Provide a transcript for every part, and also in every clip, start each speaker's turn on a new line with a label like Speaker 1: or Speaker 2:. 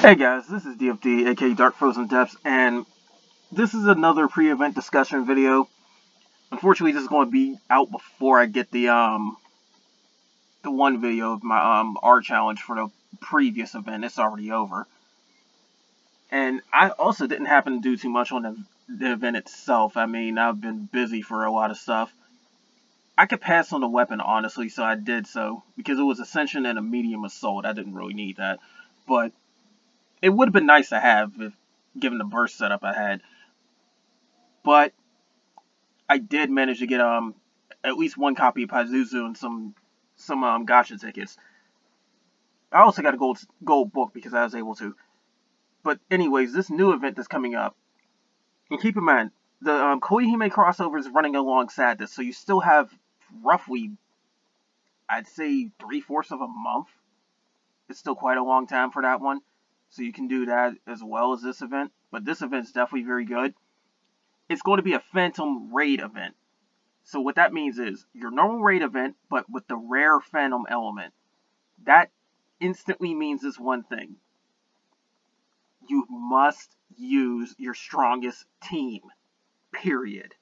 Speaker 1: Hey guys, this is DFD, aka Dark Frozen Depths, and this is another pre-event discussion video. Unfortunately, this is going to be out before I get the one video of my R challenge for the previous event. It's already over, and I also didn't happen to do too much on the event itself. I mean, I've been busy for a lot of stuff. I could pass on the weapon honestly, so I did so because it was Ascension and a medium assault. I didn't really need that, but it would have been nice to have if given the burst setup I had. But I did manage to get at least one copy of Pazuzu and some gacha tickets. I also got a gold book because I was able to. But anyways, this new event that's coming up, and keep in mind the Kamihime crossover is running alongside this, so you still have roughly, I'd say 3/4 of a month. It's still quite a long time for that one, so you can do that as well as this event. But this event's definitely very good. It's going to be a Phantom Raid event. So what that means is your normal raid event, but with the rare Phantom element. That instantly means this one thing. You must use your strongest team. Period.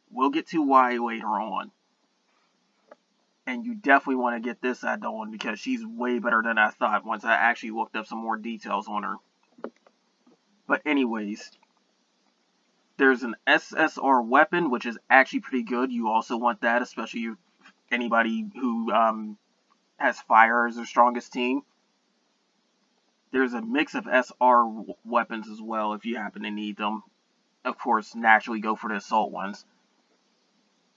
Speaker 1: We'll get to why later on. And you definitely want to get this add-on because she's way better than I thought once I actually looked up some more details on her. But anyways, there's an SSR weapon, which is actually pretty good. You also want that, especially if anybody who has fire as their strongest team. There's a mix of SR weapons as well if you happen to need them. Of course, naturally go for the assault ones.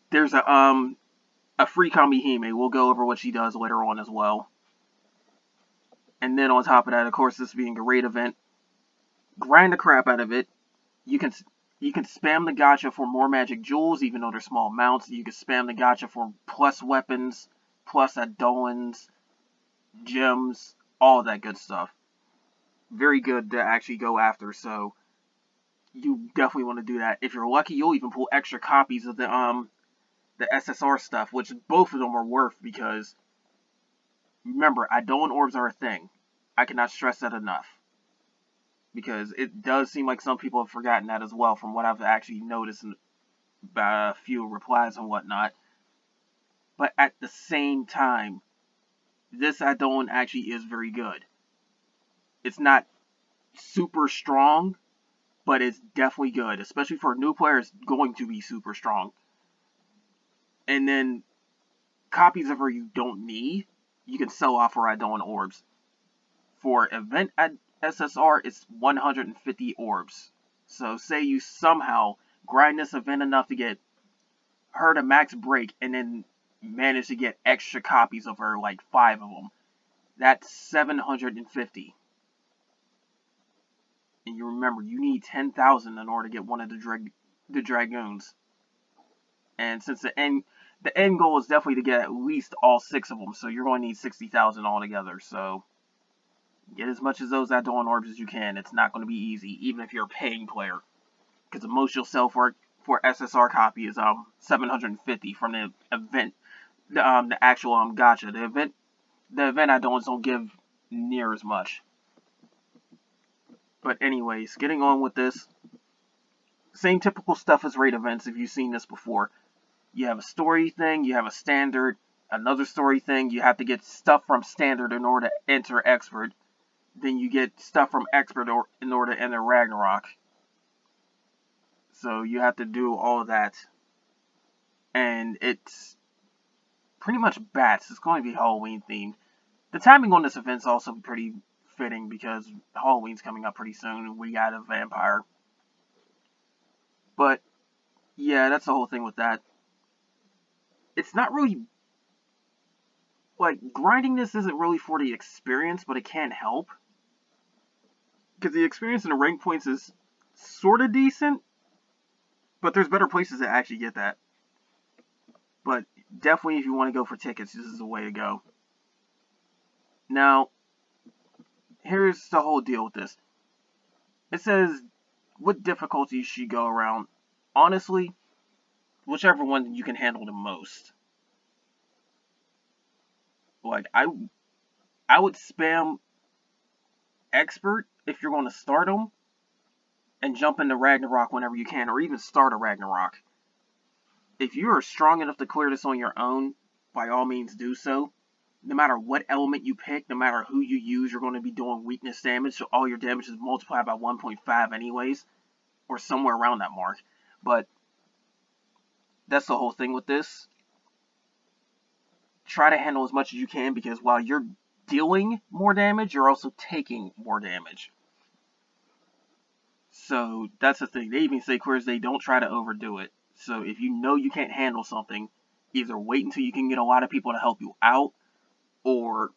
Speaker 1: There's a free Kamihime. We'll go over what she does later on as well. And then on top of that, of course, this being a raid event, grind the crap out of it. You can spam the gacha for more magic jewels, even though they're small amounts. You can spam the gacha for plus weapons, plus adolins, gems, all that good stuff. Very good to actually go after, so you definitely want to do that. If you're lucky, you'll even pull extra copies of the SSR stuff, which both of them are worth because, remember, Adolin orbs are a thing. I cannot stress that enough. Because it does seem like some people have forgotten that as well from what I've actually noticed in a few replies and whatnot. But at the same time, this Adolin actually is very good. It's not super strong, but it's definitely good. Especially for a new player, it's going to be super strong. And then, copies of her you don't need, you can sell off for Adolin orbs. For event SSR, it's 150 orbs. So say you somehow grind this event enough to get her to max break and then manage to get extra copies of her, like 5 of them. That's 750. And you remember, you need 10,000 in order to get one of the Dragoons. And since the end goal is definitely to get at least all 6 of them, so you're going to need 60,000 altogether, so get as much of those Adolin orbs as you can. It's not going to be easy, even if you're a paying player. Because the most you'll sell for SSR copy is 750 from the event, the actual gacha. The event Adolins don't give near as much. But anyways, getting on with this. Same typical stuff as raid events if you've seen this before. You have a story thing, you have a standard, another story thing. You have to get stuff from standard in order to enter expert. Then you get stuff from expert in order to enter Ragnarok. So you have to do all of that. And it's pretty much bats. It's going to be Halloween themed. The timing on this event's also pretty fitting because Halloween's coming up pretty soon and we got a vampire. But yeah, that's the whole thing with that. It's not really, like, grinding this isn't really for the experience, but it can help. Because the experience in the rank points is sort of decent, but there's better places to actually get that. But definitely if you want to go for tickets, this is the way to go. Now, here's the whole deal with this. It says, what difficulty should you go around? Honestly, whichever one you can handle the most. Like, I would spam expert if you're going to start them and jump into Ragnarok whenever you can, or even start a Ragnarok. If you are strong enough to clear this on your own, by all means do so. No matter what element you pick, no matter who you use, you're going to be doing weakness damage, so all your damage is multiplied by 1.5 anyways, or somewhere around that mark. But that's the whole thing with this. Try to handle as much as you can, because while you're dealing more damage, you're also taking more damage. So that's the thing. They even say queers, they don't try to overdo it. So if you know you can't handle something, either wait until you can get a lot of people to help you out, or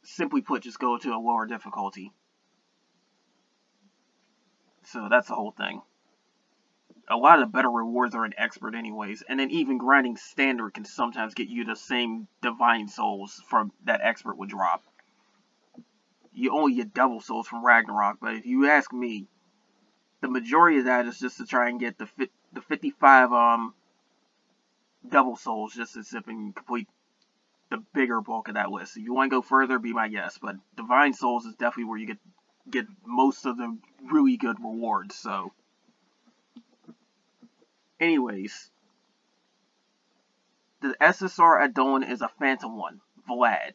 Speaker 1: simply put, just go to a lower difficulty. So that's the whole thing. A lot of the better rewards are in expert anyways, and then even grinding standard can sometimes get you the same divine souls from that expert would drop. You only get double souls from Ragnarok, but if you ask me, the majority of that is just to try and get the 55 double souls, just to zip and complete the bigger bulk of that list. If you want to go further, be my guest, but divine souls is definitely where you get most of the really good rewards. So anyways, the SSR at Dolan is a phantom one, Vlad.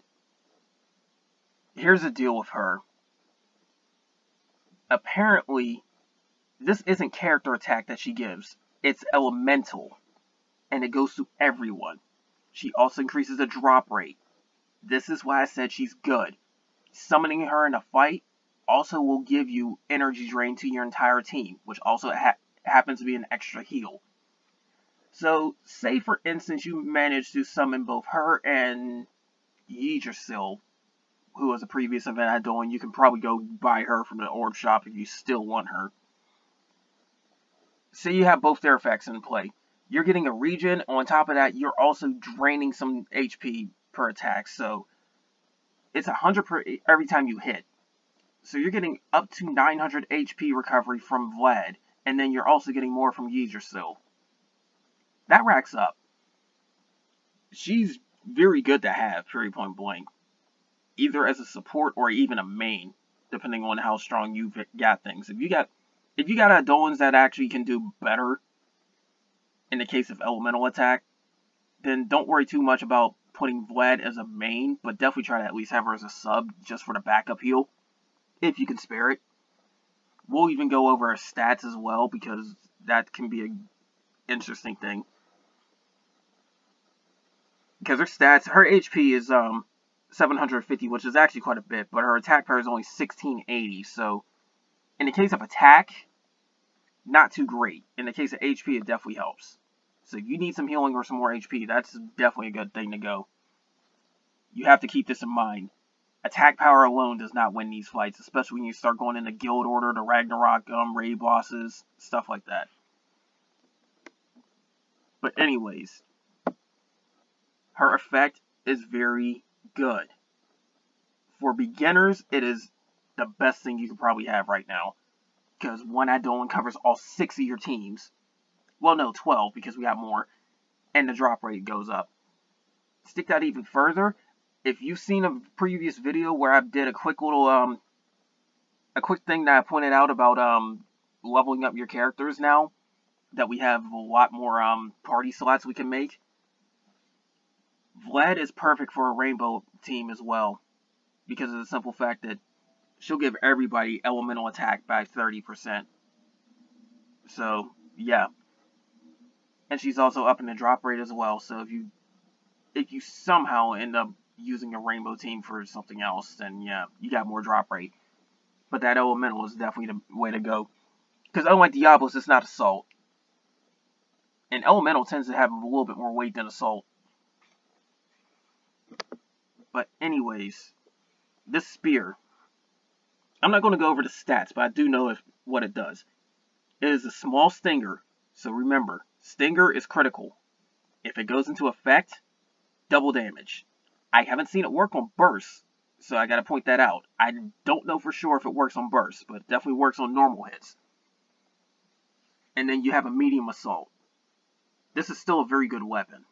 Speaker 1: Here's the deal with her. Apparently, this isn't character attack that she gives. It's elemental, and it goes to everyone. She also increases the drop rate. This is why I said she's good. Summoning her in a fight also will give you energy drain to your entire team, which also happens to be an extra heal. So, say for instance you manage to summon both her and Yggdrasil, who was a previous event I doing. You can probably go buy her from the orb shop if you still want her. Say you have both their effects in play. You're getting a regen. On top of that, you're also draining some HP per attack. So it's 100 per every time you hit. So you're getting up to 900 HP recovery from Vlad, and then you're also getting more from Yggdrasil. That racks up. She's very good to have, period point blank. Either as a support or even a main, depending on how strong you've got things. If you got Adolans that actually can do better in the case of elemental attack, then don't worry too much about putting Vlad as a main, but definitely try to at least have her as a sub just for the backup heal, if you can spare it. We'll even go over her stats as well, because that can be an interesting thing. Because her stats, her HP is 750, which is actually quite a bit, but her attack power is only 1680, so in the case of attack, not too great. In the case of HP, it definitely helps. So if you need some healing or some more HP, that's definitely a good thing to go. You have to keep this in mind. Attack power alone does not win these fights, especially when you start going into Guild Order, the Ragnarok, raid bosses, stuff like that. But anyways, her effect is very good. For beginners, it is the best thing you could probably have right now. Because one add-on covers all 6 of your teams. Well, no, 12, because we have more. And the drop rate goes up. Stick that even further. If you've seen a previous video where I did a quick little, a quick thing that I pointed out about, leveling up your characters now, that we have a lot more, party slots we can make. Vlad is perfect for a rainbow team as well. Because of the simple fact that she'll give everybody elemental attack by 30%. So, yeah. And she's also up in the drop rate as well. So if you somehow end up using a rainbow team for something else, then yeah, you got more drop rate. But that elemental is definitely the way to go. Because unlike Diablos, it's not assault. And elemental tends to have a little bit more weight than assault. But anyways, this spear, I'm not going to go over the stats, but I do know what it does. It is a small stinger, so remember, stinger is critical. If it goes into effect, double damage. I haven't seen it work on bursts, so I got to point that out. I don't know for sure if it works on bursts, but it definitely works on normal hits. And then you have a medium assault. This is still a very good weapon.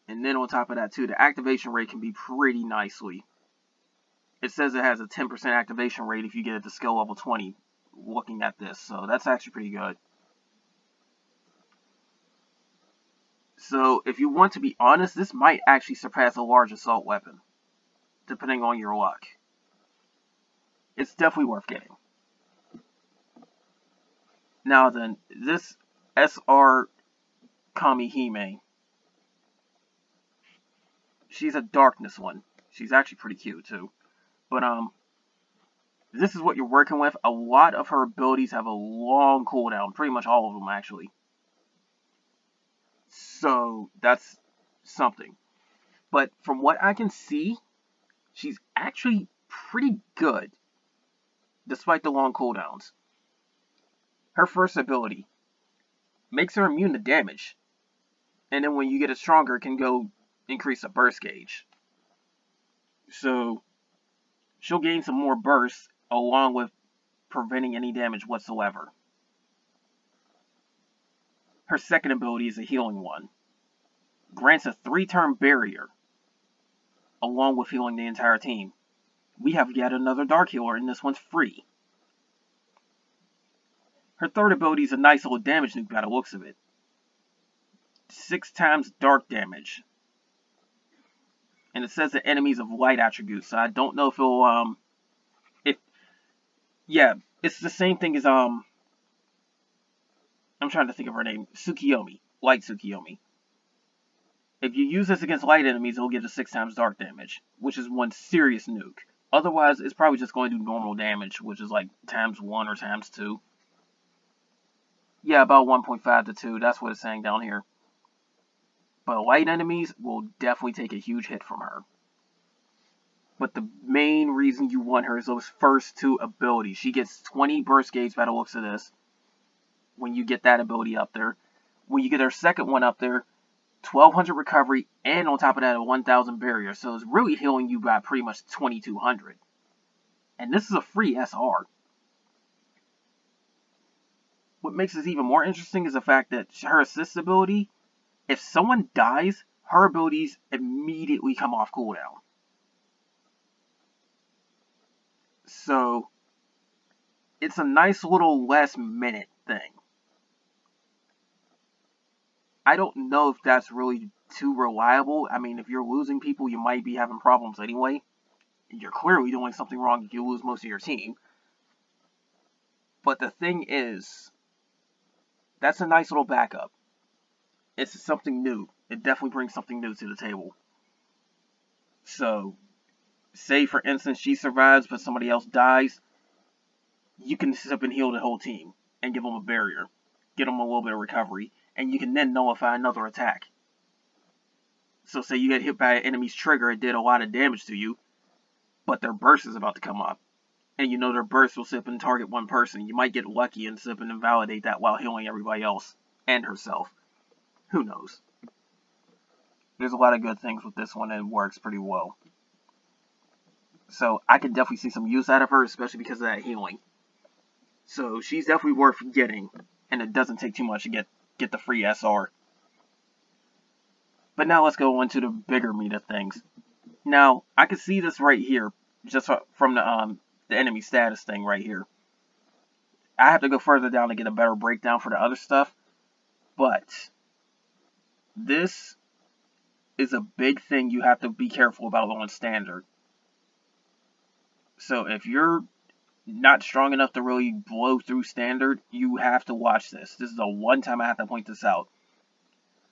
Speaker 1: And then on top of that too, the activation rate can be pretty nicely. It says it has a 10% activation rate if you get it to skill level 20 looking at this, so that's actually pretty good. So if you want to be honest, this might actually surpass a large assault weapon, depending on your luck. It's definitely worth getting. Now then, this SR Kamihime, she's a darkness one. She's actually pretty cute too. But this is what you're working with. A lot of her abilities have a long cooldown, pretty much all of them actually. So that's something. But from what I can see, she's actually pretty good, despite the long cooldowns. Her first ability makes her immune to damage, and then when you get it stronger, it can go increase the burst gauge. So she'll gain some more bursts along with preventing any damage whatsoever. Her second ability is a healing one. Grants a 3-turn barrier along with healing the entire team. We have yet another dark healer, and this one's free. Her third ability is a nice little damage nuke by the looks of it. 6 times dark damage. And it says that enemies of light attributes, so I don't know if it'll, yeah, it's the same thing as, I'm trying to think of her name, Tsukiyomi, Light Tsukiyomi. If you use this against light enemies, it'll give it 6 times dark damage, which is one serious nuke. Otherwise, it's probably just going to do normal damage, which is like times 1 or times 2. Yeah, about 1.5 to 2, that's what it's saying down here. But light enemies will definitely take a huge hit from her. But the main reason you want her is those first 2 abilities. She gets 20 burst gauge by the looks of this when you get that ability up there. When you get her second one up there, 1200 recovery, and on top of that, a 1000 barrier. So it's really healing you by pretty much 2200. And this is a free SR. What makes this even more interesting is the fact that her assist ability, if someone dies, her abilities immediately come off cooldown. So it's a nice little last minute thing. I don't know if that's really too reliable. I mean, if you're losing people, you might be having problems anyway. You're clearly doing something wrong if you lose most of your team. But the thing is, that's a nice little backup. It's something new. It definitely brings something new to the table. So, say for instance she survives but somebody else dies, you can sit up and heal the whole team and give them a barrier. Get them a little bit of recovery. And you can then nullify another attack. So say you get hit by an enemy's trigger, it did a lot of damage to you, but their burst is about to come up. And you know their burst will sit up and target one person. You might get lucky and sit up and invalidate that while healing everybody else and herself. Who knows? There's a lot of good things with this one and it works pretty well. So I can definitely see some use out of her, especially because of that healing. So she's definitely worth getting, and it doesn't take too much to get the free SR. But now let's go on to the bigger meat of things. Now, I can see this right here, just from the enemy status thing right here. I have to go further down to get a better breakdown for the other stuff, but this is a big thing you have to be careful about on standard. So if you're not strong enough to really blow through standard, you have to watch this. This is the one time I have to point this out.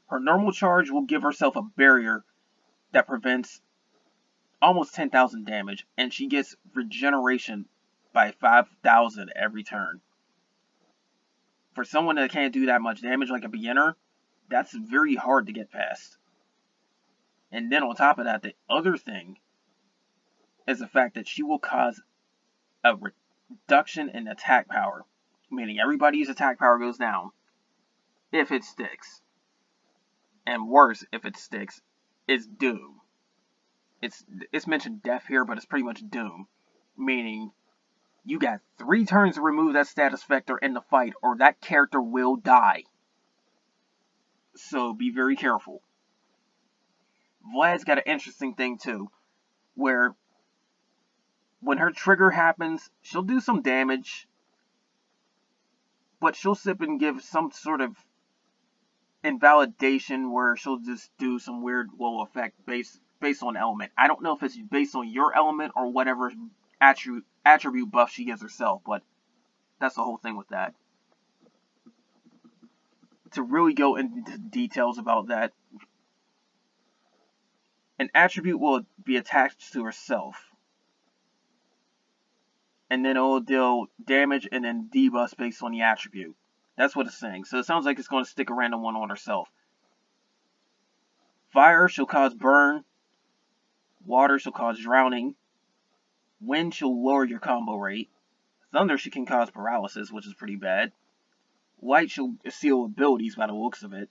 Speaker 1: Her normal charge will give herself a barrier that prevents almost 10,000 damage, and she gets regeneration by 5,000 every turn. For someone that can't do that much damage like a beginner, that's very hard to get past. And then on top of that, the other thing is the fact that she will cause a reduction in attack power, meaning everybody's attack power goes down if it sticks. And worse, if it sticks, it's doom. It's mentioned death here, but it's pretty much doom. Meaning, you got 3 turns to remove that status vector in the fight, or that character will die. So be very careful. Vlad's got an interesting thing too, where when her trigger happens, she'll do some damage, but she'll sip and give some sort of invalidation where she'll just do some weird low effect based on element. I don't know if it's based on your element or whatever attribute buff she gives herself, but that's the whole thing with that. To really go into details about that, an attribute will be attached to herself, and then it will deal damage and then debuffs based on the attribute. That's what it's saying. So it sounds like it's going to stick a random one on herself. Fire shall cause burn. Water shall cause drowning. Wind shall lower your combo rate. Thunder she can cause paralysis, which is pretty bad. Light shall seal abilities by the looks of it.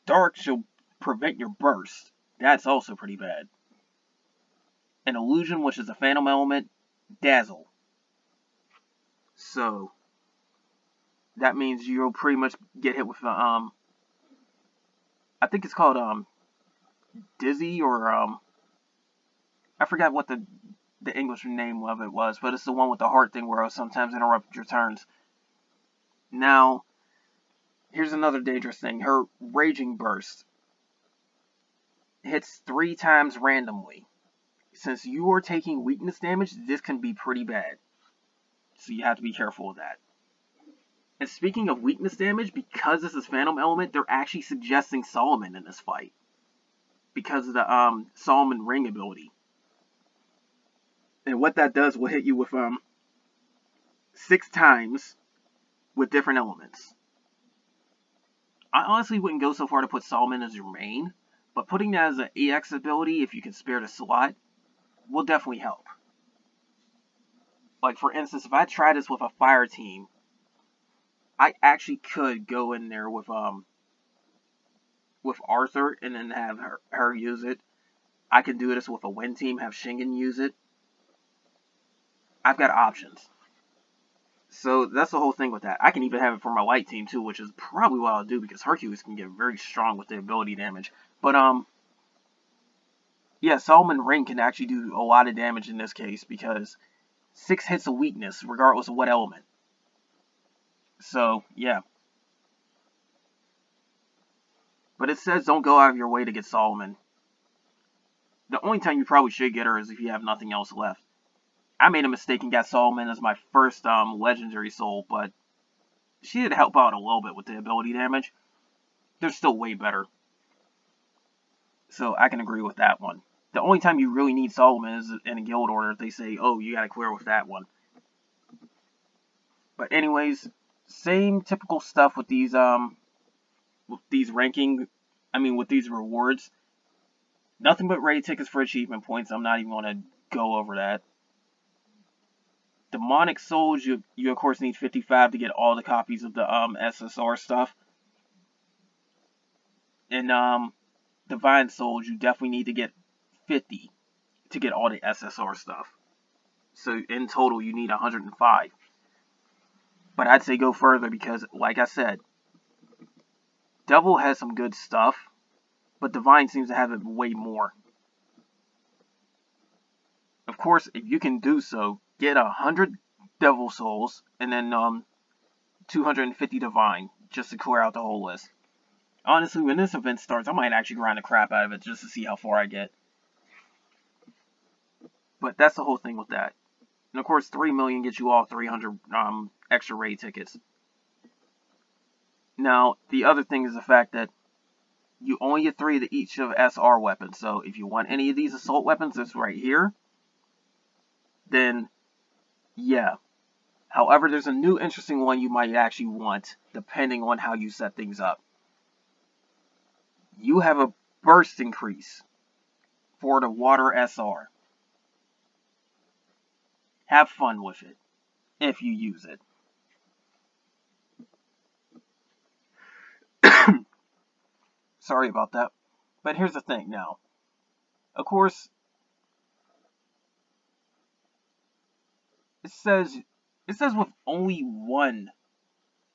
Speaker 1: Dark shall prevent your burst. That's also pretty bad. An illusion, which is a phantom element. Dazzle. So that means you'll pretty much get hit with I think it's called Dizzy, or I forgot what the English name of it was, but it's the one with the heart thing where it'll sometimes interrupt your turns. Now, here's another dangerous thing. Her Raging Burst hits 3 times randomly. Since you are taking weakness damage, this can be pretty bad. So you have to be careful of that. And speaking of weakness damage, because this is Phantom Element, they're actually suggesting Solomon in this fight. Because of the Solomon Ring ability. And what that does will hit you with 6 times with different elements. I honestly wouldn't go so far to put Solomon as your main, but putting that as an EX ability, if you can spare the slot, will definitely help. Like, for instance, if I try this with a fire team, I actually could go in there with Arthur and then have her use it. I can do this with a wind team, have Shingen use it. I've got options. So that's the whole thing with that. I can even have it for my light team too, which is probably what I'll do because Hercules can get very strong with the ability damage. But yeah, Solomon Ring can actually do a lot of damage in this case because 6 hits of weakness regardless of what element. So yeah. But it says don't go out of your way to get Solomon. The only time you probably should get her is if you have nothing else left. I made a mistake and got Solomon as my first legendary soul, but she did help out a little bit with the ability damage. They're still way better. So I can agree with that one. The only time you really need Solomon is in a guild order if they say, oh, you gotta clear with that one. But anyways, same typical stuff with these with these rewards. Nothing but raid tickets for achievement points. I'm not even gonna go over that. Demonic Souls, you of course need 55 to get all the copies of the SSR stuff. And Divine Souls, you definitely need to get 50 to get all the SSR stuff. So in total, you need 105. But I'd say go further because, like I said, Devil has some good stuff, but Divine seems to have it way more. Of course, if you can do so, get 100 Devil Souls and then 250 Divine just to clear out the whole list. Honestly, when this event starts, I might actually grind the crap out of it just to see how far I get. But that's the whole thing with that. And of course, 3 million gets you all 300 extra raid tickets. Now, the other thing is the fact that you only get 3 of each of SR weapons. So if you want any of these assault weapons, that's right here. Then, yeah. However, there's a new interesting one you might actually want, depending on how you set things up. You have a burst increase for the Water SR. Have fun with it, if you use it. Sorry about that. But here's the thing now. Of course, it says with only 1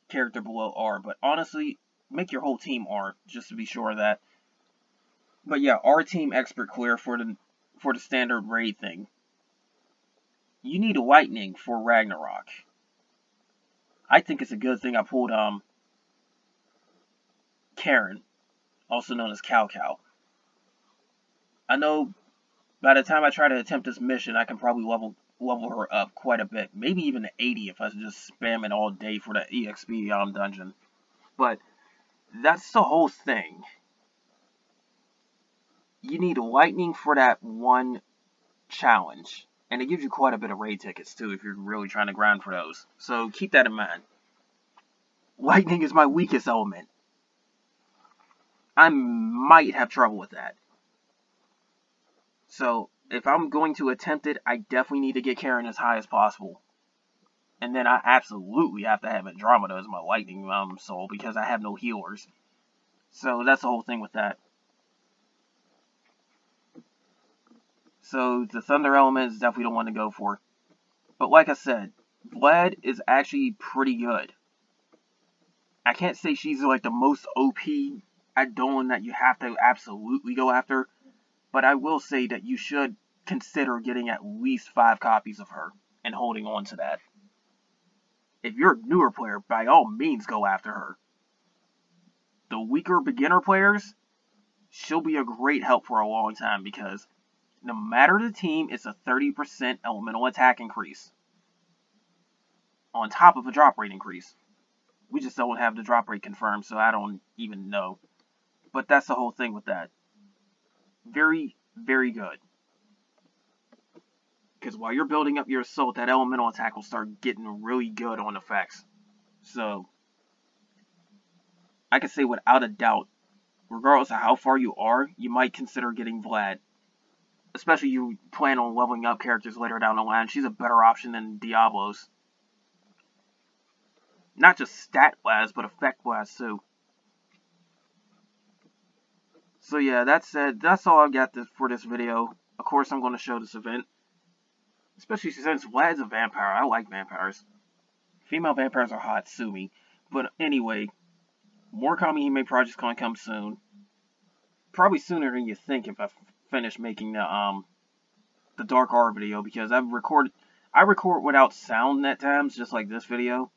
Speaker 1: character below R, but honestly, make your whole team R, just to be sure of that. But yeah, our team expert clear for the standard raid thing. You need a lightning for Ragnarok. I think it's a good thing I pulled Karen, also known as Cow Cow. I know by the time I try to attempt this mission, I can probably level her up quite a bit, maybe even to 80 if I just spam it all day for that EXP dungeon. But that's the whole thing. You need lightning for that one challenge, and it gives you quite a bit of raid tickets too if you're really trying to grind for those. So keep that in mind. Lightning is my weakest element. I might have trouble with that. So if I'm going to attempt it, I definitely need to get Karen as high as possible. And then I absolutely have to have Andromeda as my lightning soul because I have no healers. So that's the whole thing with that. So the Thunder element is definitely the one to go for. But like I said, Vlad is actually pretty good. I can't say she's like the most OP Eidolon that you have to absolutely go after. But I will say that you should consider getting at least 5 copies of her and holding on to that. If you're a newer player, by all means go after her. The weaker beginner players, she'll be a great help for a long time because no matter the team, it's a 30% elemental attack increase. On top of a drop rate increase. We just don't have the drop rate confirmed, so I don't even know. But that's the whole thing with that. Very, very good. Because while you're building up your assault, that elemental attack will start getting really good on effects. So, I can say without a doubt, regardless of how far you are, you might consider getting Vlad. Especially you plan on leveling up characters later down the line. She's a better option than Diablo's. Not just stat-wise, but effect-wise too. So yeah, that said, that's all I've got for this video. Of course, I'm going to show this event. Especially since Vlad's a vampire. I like vampires. Female vampires are hot, sue me. But anyway, more Kamihime projects going to come soon. Probably sooner than you think if I finish making the Dark R video, because I record without sound at times, just like this video.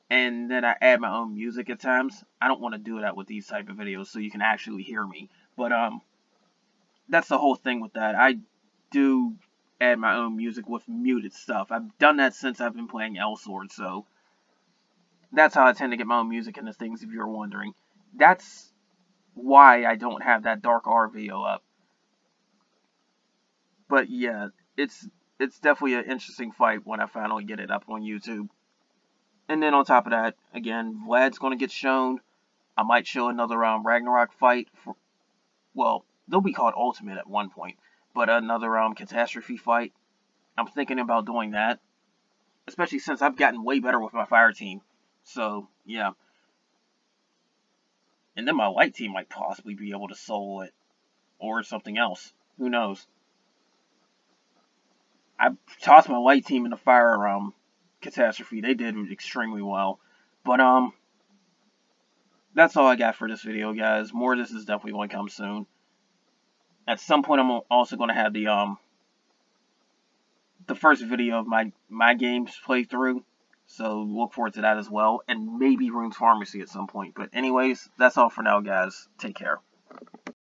Speaker 1: And then I add my own music at times. I don't want to do that with these type of videos so you can actually hear me. But that's the whole thing with that. I do add my own music with muted stuff. I've done that since I've been playing L-Sword, so that's how I tend to get my own music into things, if you're wondering. That's why I don't have that Dark R video up. But yeah, it's definitely an interesting fight when I finally get it up on YouTube. And then on top of that, again, Vlad's going to get shown. I might show another Ragnarok fight. Well, they'll be called Ultimate at one point. But another Catastrophe fight. I'm thinking about doing that. Especially since I've gotten way better with my fire team. So, yeah. And then my light team might possibly be able to solo it. Or something else. Who knows? I tossed my light team in the fire Catastrophe. They did extremely well. But, that's all I got for this video, guys. More of this is definitely going to come soon. At some point, I'm also going to have the first video of my games playthrough. So, look forward to that as well. And maybe Rune's Pharmacy at some point. But anyways, that's all for now, guys. Take care.